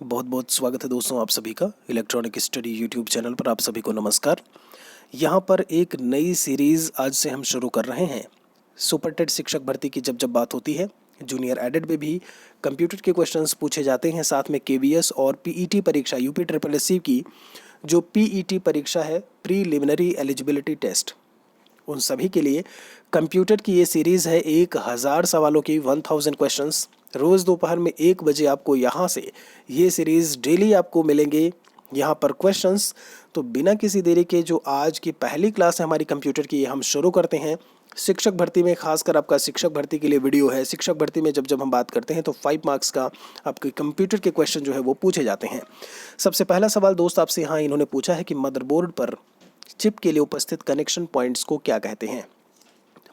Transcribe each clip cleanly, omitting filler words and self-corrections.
बहुत बहुत स्वागत है दोस्तों आप सभी का इलेक्ट्रॉनिक स्टडी यूट्यूब चैनल पर। आप सभी को नमस्कार। यहाँ पर एक नई सीरीज़ आज से हम शुरू कर रहे हैं। सुपर टेट शिक्षक भर्ती की जब जब बात होती है, जूनियर एडेड में भी कंप्यूटर के क्वेश्चंस पूछे जाते हैं। साथ में केवीएस और पीईटी परीक्षा, यूपी ट्रिपल एससी की जो पीईटी परीक्षा है, प्रीलिमिनरी एलिजिबिलिटी टेस्ट, उन सभी के लिए कंप्यूटर की ये सीरीज़ है। 1000 सवालों की 1000 क्वेश्चंस। रोज़ दोपहर में 1 बजे आपको यहाँ से ये सीरीज़ डेली आपको मिलेंगे यहाँ पर क्वेश्चंस। तो बिना किसी देरी के जो आज की पहली क्लास है हमारी कंप्यूटर की, ये हम शुरू करते हैं। शिक्षक भर्ती में खासकर आपका शिक्षक भर्ती के लिए वीडियो है। शिक्षक भर्ती में जब जब हम बात करते हैं तो 5 मार्क्स का आपके कंप्यूटर के क्वेश्चन जो है वो पूछे जाते हैं। सबसे पहला सवाल दोस्त आपसे यहाँ इन्होंने पूछा है कि मदरबोर्ड पर चिप के लिए उपस्थित कनेक्शन पॉइंट्स को क्या कहते हैं।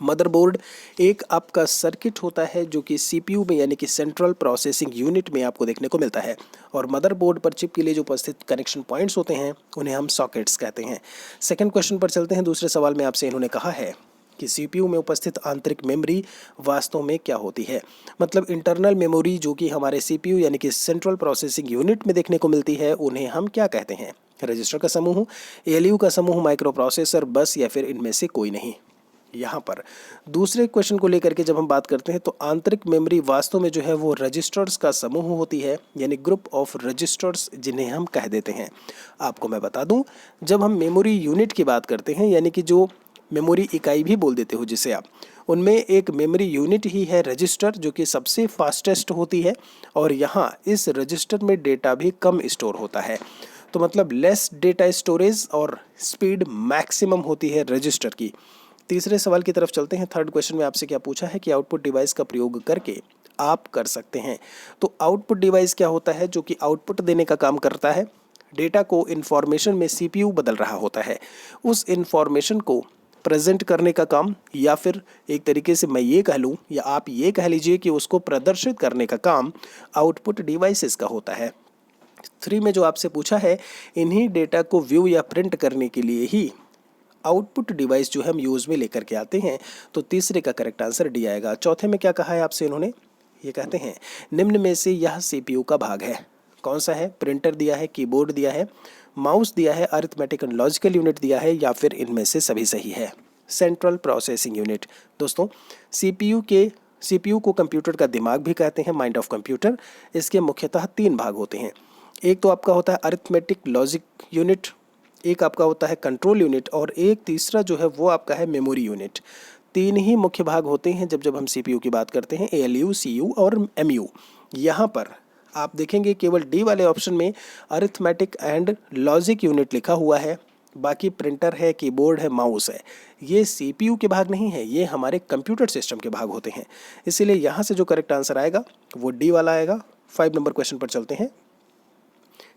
मदरबोर्ड एक आपका सर्किट होता है जो कि सीपीयू में यानी कि सेंट्रल प्रोसेसिंग यूनिट में आपको देखने को मिलता है, और मदरबोर्ड पर चिप के लिए जो उपस्थित कनेक्शन पॉइंट्स होते हैं उन्हें हम सॉकेट्स कहते हैं। सेकंड क्वेश्चन पर चलते हैं। दूसरे सवाल में आपसे इन्होंने कहा है कि सीपीयू में उपस्थित आंतरिक मेमोरी वास्तव में क्या होती है। मतलब इंटरनल मेमोरी जो कि हमारे सीपीयू यानी कि सेंट्रल प्रोसेसिंग यूनिट में देखने को मिलती है, उन्हें हम क्या कहते हैं। रजिस्टर का समूह, एएलयू का समूह, माइक्रो प्रोसेसर, बस, या फिर इनमें से कोई नहीं। यहाँ पर दूसरे क्वेश्चन को लेकर के जब हम बात करते हैं तो आंतरिक मेमोरी वास्तव में जो है वो रजिस्टर्स का समूह होती है, यानी ग्रुप ऑफ रजिस्टर्स जिन्हें हम कह देते हैं। आपको मैं बता दूं, जब हम मेमोरी यूनिट की बात करते हैं यानी कि जो मेमोरी इकाई भी बोल देते हो जिसे आप, उनमें एक मेमोरी यूनिट ही है रजिस्टर, जो कि सबसे फास्टेस्ट होती है। और यहाँ इस रजिस्टर में डेटा भी कम स्टोर होता है। तो मतलब लेस डेटा स्टोरेज और स्पीड मैक्सिमम होती है रजिस्टर की। तीसरे सवाल की तरफ चलते हैं। थर्ड क्वेश्चन में आपसे क्या पूछा है कि आउटपुट डिवाइस का प्रयोग करके आप कर सकते हैं। तो आउटपुट डिवाइस क्या होता है, जो कि आउटपुट देने का काम करता है। डेटा को इन्फॉर्मेशन में सीपीयू बदल रहा होता है, उस इन्फॉर्मेशन को प्रेजेंट करने का काम, या फिर एक तरीके से मैं ये कह लूँ या आप ये कह लीजिए कि उसको प्रदर्शित करने का काम आउटपुट डिवाइसेस का होता है। 3 में जो आपसे पूछा है, इन्हीं डेटा को व्यू या प्रिंट करने के लिए ही आउटपुट डिवाइस जो हम यूज़ में लेकर के आते हैं। तो तीसरे का करेक्ट आंसर डी आएगा। चौथे में क्या कहा है आपसे इन्होंने, ये कहते हैं निम्न में से यह सीपीयू का भाग है। कौन सा है। प्रिंटर दिया है, कीबोर्ड दिया है, माउस दिया है, अरिथमेटिक एंड लॉजिकल यूनिट दिया है, या फिर इनमें से सभी सही है। Central processing unit. दोस्तों सीपीयू को कंप्यूटर का दिमाग भी कहते हैं, माइंड ऑफ कंप्यूटर। इसके मुख्यतः 3 भाग होते हैं। एक तो आपका होता है अरिथमेटिक लॉजिक यूनिट, एक आपका होता है कंट्रोल यूनिट, और एक तीसरा जो है वो आपका है मेमोरी यूनिट। 3 ही मुख्य भाग होते हैं जब हम सीपीयू की बात करते हैं, एएलयू, सीयू और एमयू। यहाँ पर आप देखेंगे केवल डी वाले ऑप्शन में अरिथमेटिक एंड लॉजिक यूनिट लिखा हुआ है। बाकी प्रिंटर है, कीबोर्ड है, माउस है, ये सीपीयू के भाग नहीं है, ये हमारे कंप्यूटर सिस्टम के भाग होते हैं। इसीलिए यहाँ से जो करेक्ट आंसर आएगा वो डी वाला आएगा। 5 नंबर क्वेश्चन पर चलते हैं।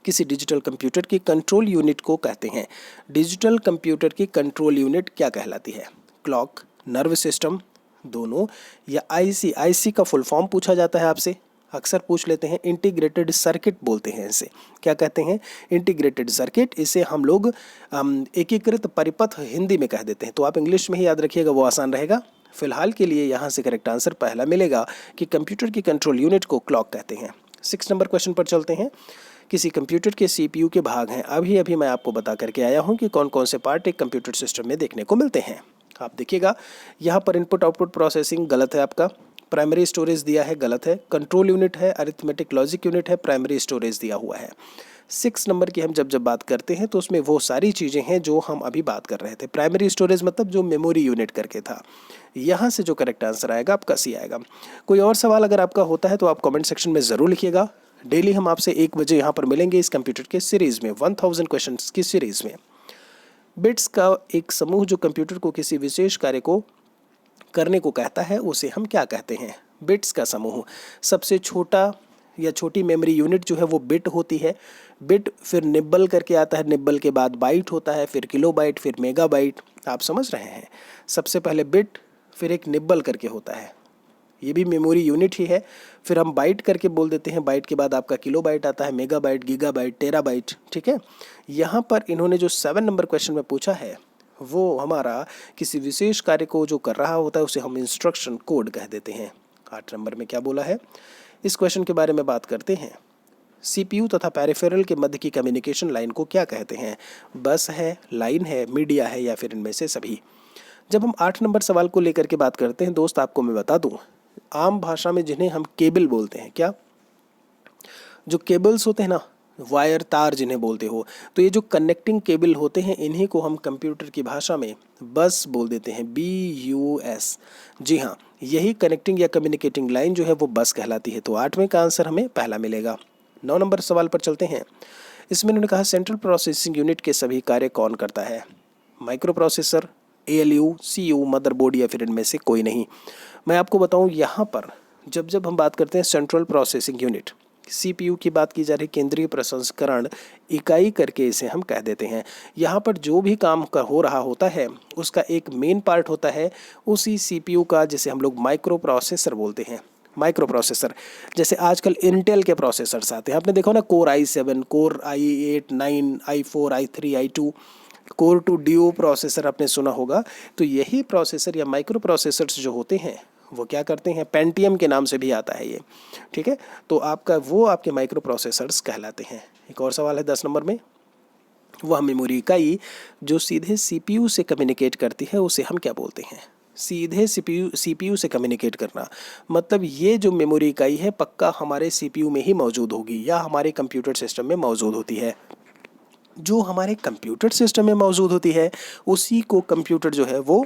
किसी डिजिटल कंप्यूटर की कंट्रोल यूनिट को कहते हैं। डिजिटल कंप्यूटर की कंट्रोल यूनिट क्या कहलाती है। क्लॉक, नर्व सिस्टम, दोनों, या आईसी का फुल फॉर्म पूछा जाता है आपसे, अक्सर पूछ लेते हैं। इंटीग्रेटेड सर्किट बोलते हैं इसे। क्या कहते हैं। Integrated circuit. इसे हम लोग एकीकृत परिपथ हिंदी में कह देते हैं। तो आप इंग्लिश में ही याद रखिएगा, वो आसान रहेगा। फिलहाल के लिए यहाँ से करेक्ट आंसर पहला मिलेगा कि कंप्यूटर की कंट्रोल यूनिट को क्लॉक कहते हैं। 6 नंबर क्वेश्चन पर चलते हैं। किसी कंप्यूटर के सीपीयू के भाग हैं। अभी मैं आपको बता करके आया हूं कि कौन कौन से पार्ट एक कंप्यूटर सिस्टम में देखने को मिलते हैं। आप देखिएगा यहाँ पर इनपुट आउटपुट प्रोसेसिंग गलत है आपका। प्राइमरी स्टोरेज दिया है, गलत है। कंट्रोल यूनिट है, अरिथमेटिक लॉजिक यूनिट है, प्राइमरी स्टोरेज दिया हुआ है। 6 नंबर की हम जब बात करते हैं तो उसमें वो सारी चीज़ें हैं जो हम अभी बात कर रहे थे। प्राइमरी स्टोरेज मतलब जो मेमोरी यूनिट करके था। यहाँ से जो करेक्ट आंसर आएगा आपका सी आएगा। कोई और सवाल अगर आपका होता है तो आप कमेंट सेक्शन में ज़रूर लिखिएगा। डेली हम आपसे 1 बजे यहाँ पर मिलेंगे इस कंप्यूटर के सीरीज़ में, 1000 क्वेश्चंस की सीरीज़ में। बिट्स का एक समूह जो कंप्यूटर को किसी विशेष कार्य को करने को कहता है, उसे हम क्या कहते हैं। बिट्स का समूह। सबसे छोटा या छोटी मेमोरी यूनिट जो है वो बिट होती है। बिट फिर निब्बल करके आता है, निब्बल के बाद बाइट होता है, फिर किलोबाइट, फिर मेगाबाइट। आप समझ रहे हैं। सबसे पहले बिट, फिर एक निब्बल करके होता है, ये भी मेमोरी यूनिट ही है। फिर हम बाइट करके बोल देते हैं, बाइट के बाद आपका किलोबाइट आता है, मेगाबाइट, गीगाबाइट, टेराबाइट। ठीक है। यहाँ पर इन्होंने जो 7 नंबर क्वेश्चन में पूछा है वो हमारा किसी विशेष कार्य को जो कर रहा होता है उसे हम इंस्ट्रक्शन कोड कह देते हैं। 8 नंबर में क्या बोला है, इस क्वेश्चन के बारे में बात करते हैं। सीपीयू तथा पेरिफेरल के मध्य की कम्युनिकेशन लाइन को क्या कहते हैं? बस है, लाइन है, मीडिया है या फिर इनमें से सभी? जब हम 8 नंबर सवाल को लेकर के बात करते हैं दोस्त, आपको मैं बता दूं, आम भाषा में जिन्हें हम केबल बोलते हैं, क्या जो केबल्स होते हैं ना, वायर तार जिन्हें बोलते हो, तो ये जो कनेक्टिंग केबल होते हैं इन्हीं को हम कंप्यूटर की भाषा में बस बोल देते हैं, BUS। जी हाँ, यही कनेक्टिंग या कम्युनिकेटिंग लाइन जो है वो बस कहलाती है। तो 8वें का आंसर हमें पहला मिलेगा। 9 नंबर सवाल पर चलते हैं। इसमें उन्होंने कहा सेंट्रल प्रोसेसिंग यूनिट के सभी कार्य कौन करता है? Micro processor, ALU, CPU, motherboard या फिर इनमें से कोई नहीं। मैं आपको बताऊं, यहाँ पर जब जब हम बात करते हैं सेंट्रल प्रोसेसिंग यूनिट, CPU की बात की जा रही, केंद्रीय प्रसंस्करण इकाई करके इसे हम कह देते हैं। यहाँ पर जो भी काम हो रहा होता है उसका एक मेन पार्ट होता है उसी CPU का, जिसे हम लोग माइक्रो प्रोसेसर बोलते हैं। माइक्रो प्रोसेसर, जैसे आजकल इंटेल के प्रोसेसर्स आते हैं, आपने देखो ना, core i7, core i8, 9, i4, i3, i2, core 2 duo processor आपने सुना होगा। तो यही प्रोसेसर या माइक्रो प्रोसेसर्स जो होते हैं वो क्या करते हैं, पेंटियम के नाम से भी आता है ये, ठीक है। तो आपका वो आपके माइक्रो प्रोसेसर्स कहलाते हैं। एक और सवाल है 10 नंबर में, वह मेमोरी इकाई जो सीधे CPU से कम्युनिकेट करती है उसे हम क्या बोलते हैं? सीधे CPU से कम्युनिकेट करना, मतलब ये जो मेमोरी इकाई है पक्का हमारे CPU में ही मौजूद होगी या हमारे कंप्यूटर सिस्टम में मौजूद होती है। जो हमारे कंप्यूटर सिस्टम में मौजूद होती है उसी को कंप्यूटर जो है वो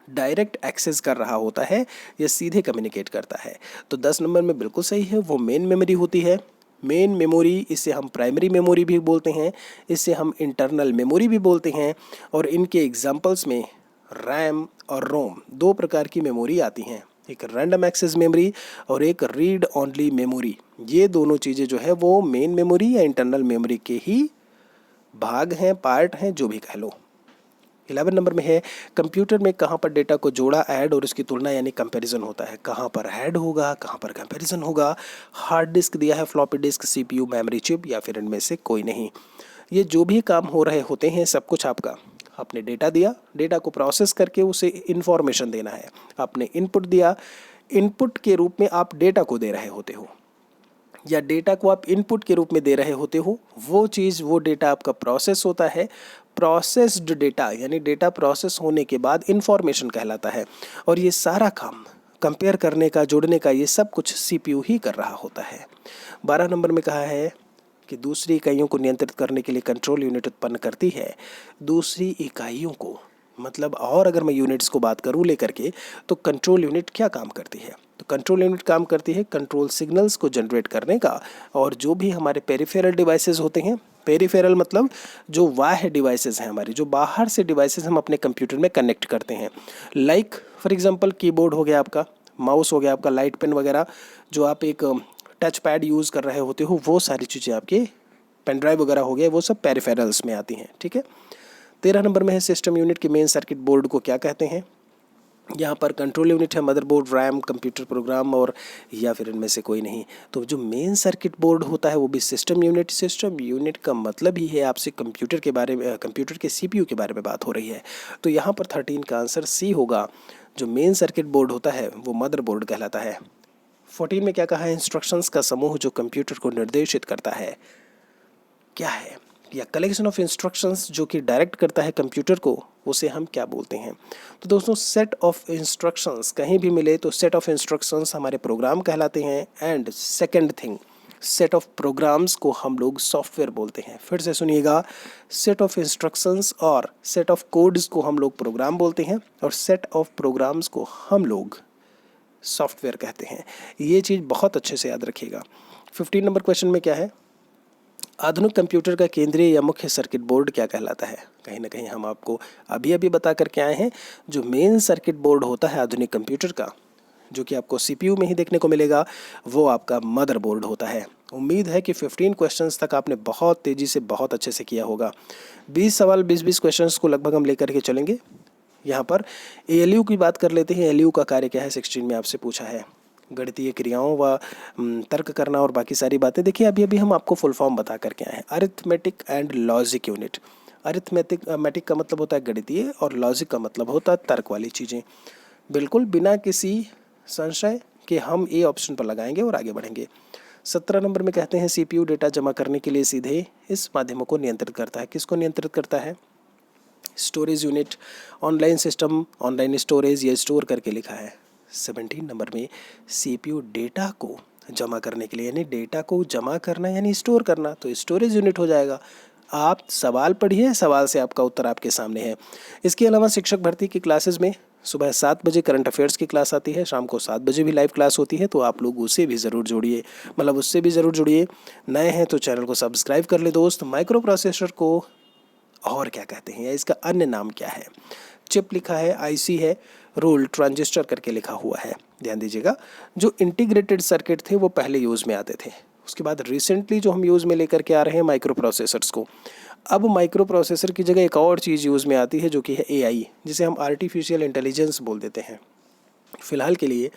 डायरेक्ट एक्सेस कर रहा होता है या सीधे कम्युनिकेट करता है। तो 10 नंबर में बिल्कुल सही है, वो मेन मेमोरी होती है। मेन मेमोरी, इसे हम प्राइमरी मेमोरी भी बोलते हैं, इसे हम इंटरनल मेमोरी भी बोलते हैं। और इनके एग्जाम्पल्स में रैम और रोम 2 प्रकार की मेमोरी आती हैं, एक रैंडम एक्सेस मेमोरी और एक रीड ओनली मेमोरी। ये दोनों चीज़ें जो है वो मेन मेमोरी या इंटरनल मेमोरी के ही भाग हैं, पार्ट हैं, जो भी कह लो। 11 नंबर में है, कंप्यूटर में कहाँ पर डेटा को जोड़ा, ऐड और उसकी तुलना यानी कंपैरिजन होता है? कहाँ पर ऐड होगा, कहाँ पर कंपैरिजन होगा? हार्ड डिस्क दिया है, floppy disk, CPU, memory chip या फिर इनमें से कोई नहीं। ये जो भी काम हो रहे होते हैं सब कुछ आपका, आपने डेटा दिया, डेटा को प्रोसेस करके उसे इंफॉर्मेशन देना है। आपने इनपुट दिया, इनपुट के रूप में आप डेटा को दे रहे होते हो या डेटा को आप इनपुट के रूप में दे रहे होते हो, वो चीज़, वो डेटा आपका प्रोसेस होता है। प्रोसेस्ड डेटा यानी डेटा प्रोसेस होने के बाद इंफॉर्मेशन कहलाता है। और ये सारा काम कंपेयर करने का, जोड़ने का, ये सब कुछ CPU ही कर रहा होता है। 12 नंबर में कहा है कि दूसरी इकाइयों को नियंत्रित करने के लिए कंट्रोल यूनिट उत्पन्न करती है। दूसरी इकाइयों को मतलब, और अगर मैं यूनिट्स को बात करूँ लेकर के, तो कंट्रोल यूनिट क्या काम करती है? तो कंट्रोल यूनिट काम करती है कंट्रोल सिग्नल्स को जनरेट करने का। और जो भी हमारे पेरिफेरल डिवाइसेस होते हैं, पेरिफेरल मतलब जो बाह्य डिवाइसेस हैं हमारे, जो बाहर से डिवाइसेस हम अपने कंप्यूटर में कनेक्ट करते हैं, लाइक फॉर एग्जांपल कीबोर्ड हो गया आपका, माउस हो गया आपका, लाइट पेन वगैरह, जो आप एक टच पैड यूज़ कर रहे होते हो, वो सारी चीज़ें आपके पेन ड्राइव वगैरह हो गया, वो सब पेरिफेरल्स में आती हैं, ठीक है। 13 नंबर में है, सिस्टम यूनिट के मेन सर्किट बोर्ड को क्या कहते हैं? यहाँ पर कंट्रोल यूनिट है मदरबोर्ड, रैम, कंप्यूटर प्रोग्राम और या फिर इनमें से कोई नहीं। तो जो मेन सर्किट बोर्ड होता है वो भी सिस्टम यूनिट। सिस्टम यूनिट का मतलब ही है आपसे कंप्यूटर के बारे में, कंप्यूटर के CPU के बारे में बात हो रही है। तो यहाँ पर 13 का आंसर C होगा। जो मेन सर्किट बोर्ड होता है वो मदरबोर्ड कहलाता है। 14 में क्या कहा है? इंस्ट्रक्शंस का समूह जो कंप्यूटर को निर्देशित करता है, क्या है? या कलेक्शन ऑफ इंस्ट्रक्शंस जो कि डायरेक्ट करता है कंप्यूटर को, उसे हम क्या बोलते हैं? तो दोस्तों, सेट ऑफ इंस्ट्रक्शंस कहीं भी मिले तो सेट ऑफ इंस्ट्रक्शंस हमारे प्रोग्राम कहलाते हैं। And second thing, set of programs को हम लोग सॉफ्टवेयर बोलते हैं। फिर से सुनिएगा, सेट ऑफ इंस्ट्रक्शंस और सेट ऑफ कोड्स को हम लोग प्रोग्राम बोलते हैं और सेट ऑफ प्रोग्राम्स को हम लोग सॉफ्टवेयर कहते हैं। ये चीज़ बहुत अच्छे से याद रखिएगा। 15 नंबर क्वेश्चन में क्या है? आधुनिक कंप्यूटर का केंद्रीय या मुख्य सर्किट बोर्ड क्या कहलाता है? कहीं ना कहीं हम आपको अभी अभी बता करके आए हैं, जो मेन सर्किट बोर्ड होता है आधुनिक कंप्यूटर का, जो कि आपको CPU में ही देखने को मिलेगा, वो आपका मदरबोर्ड होता है। उम्मीद है कि 15 क्वेश्चंस तक आपने बहुत तेज़ी से, बहुत अच्छे से किया होगा। 20 सवाल, 20 क्वेश्चंस को लगभग हम लेकर के चलेंगे। यहाँ पर ALU की बात कर लेते हैं। ALU का कार्य क्या है? 16 में आपसे पूछा है। गणितीय क्रियाओं व तर्क करना और बाकी सारी बातें। देखिए, अभी अभी हम आपको फुल फॉर्म बता करके आए हैं। Arithmetic and logic unit. Arithmetic का मतलब होता है गणितीय और लॉजिक का मतलब होता है तर्क वाली चीज़ें। बिल्कुल बिना किसी संशय के हम A ऑप्शन पर लगाएंगे और आगे बढ़ेंगे। 17 नंबर में कहते हैं CPU डेटा जमा करने के लिए सीधे इस माध्यमों को नियंत्रित करता है। किसको नियंत्रित करता है? Storage unit, online system, online storage, ये स्टोर करके लिखा है। 17 नंबर में CPU डेटा को जमा करने के लिए, यानी डेटा को जमा करना यानी स्टोर करना, तो स्टोरेज यूनिट हो जाएगा। आप सवाल पढ़िए, सवाल से आपका उत्तर आपके सामने है। इसके अलावा शिक्षक भर्ती की क्लासेस में सुबह 7 बजे करंट अफेयर्स की क्लास आती है, शाम को 7 बजे भी लाइव क्लास होती है, तो आप लोग उससे भी ज़रूर जुड़िए, मतलब उससे भी ज़रूर जुड़िए। नए हैं तो चैनल को सब्सक्राइब कर ले दोस्त। माइक्रो प्रोसेसर को और क्या कहते हैं या इसका अन्य नाम क्या है? चिप लिखा है, IC है, रोल ट्रांजिस्टर करके लिखा हुआ है। ध्यान दीजिएगा, जो इंटीग्रेटेड सर्किट थे वो पहले यूज़ में आते थे, उसके बाद रिसेंटली जो हम यूज़ में लेकर के आ रहे हैं माइक्रो प्रोसेसर्स को। अब माइक्रो प्रोसेसर की जगह एक और चीज़ यूज़ में आती है जो कि है AI, जिसे हम आर्टिफिशियल इंटेलिजेंस बोल देते हैं। फ़िलहाल के लिए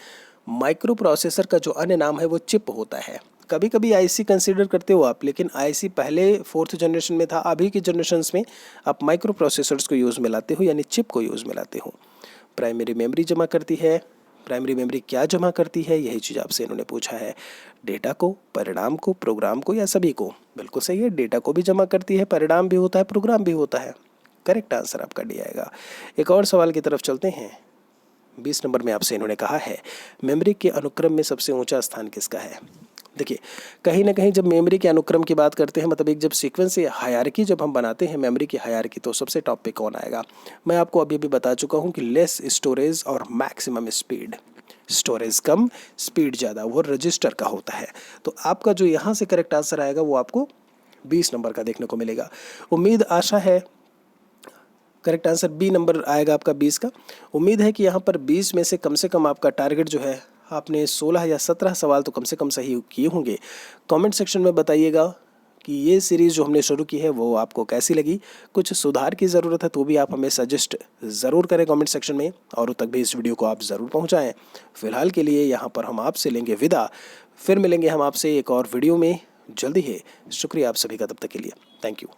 माइक्रो प्रोसेसर का जो अन्य नाम है वो चिप होता है। कभी कभी IC कंसीडर करते हो आप, लेकिन IC पहले 4th जनरेशन में था। अभी की जनरेशन्स में आप माइक्रो प्रोसेसर्स को यूज़ में लाते हो, यानी चिप को यूज़ में लाते हो। प्राइमरी मेमोरी जमा करती है। प्राइमरी मेमोरी क्या जमा करती है? यही चीज़ आपसे इन्होंने पूछा है। डेटा को, परिणाम को, प्रोग्राम को, या सभी को? बिल्कुल सही है, डेटा को भी जमा करती है, परिणाम भी होता है, प्रोग्राम भी होता है। करेक्ट आंसर आपका डी आएगा। एक और सवाल की तरफ चलते हैं। 20 नंबर में आपसे इन्होंने कहा है मेमोरी के अनुक्रम में सबसे ऊंचा स्थान किसका है? देखिए, कहीं ना कहीं जब मेमोरी के अनुक्रम की बात करते हैं, मतलब एक जब सीक्वेंस या हायरार्की जब हम बनाते हैं मेमोरी की हायरार्की, तो सबसे टॉप पे कौन आएगा? मैं आपको अभी भी बता चुका हूँ कि लेस स्टोरेज और मैक्सिमम स्पीड। स्टोरेज कम, स्पीड ज़्यादा, वो रजिस्टर का होता है। तो आपका जो यहाँ से करेक्ट आंसर आएगा वो आपको 20 नंबर का देखने को मिलेगा। उम्मीद आशा है करेक्ट आंसर बी नंबर आएगा आपका 20 का। उम्मीद है कि यहाँ पर 20 में से कम आपका टारगेट जो है, आपने 16 या 17 सवाल तो कम से कम सही किए होंगे। कमेंट सेक्शन में बताइएगा कि ये सीरीज़ जो हमने शुरू की है वो आपको कैसी लगी। कुछ सुधार की ज़रूरत है तो भी आप हमें सजेस्ट ज़रूर करें कमेंट सेक्शन में, और तक भी इस वीडियो को आप ज़रूर पहुँचाएँ। फ़िलहाल के लिए यहाँ पर हम आपसे लेंगे विदा, फिर मिलेंगे हम आपसे एक और वीडियो में जल्दी है। शुक्रिया आप सभी का तब तक के लिए। Thank you.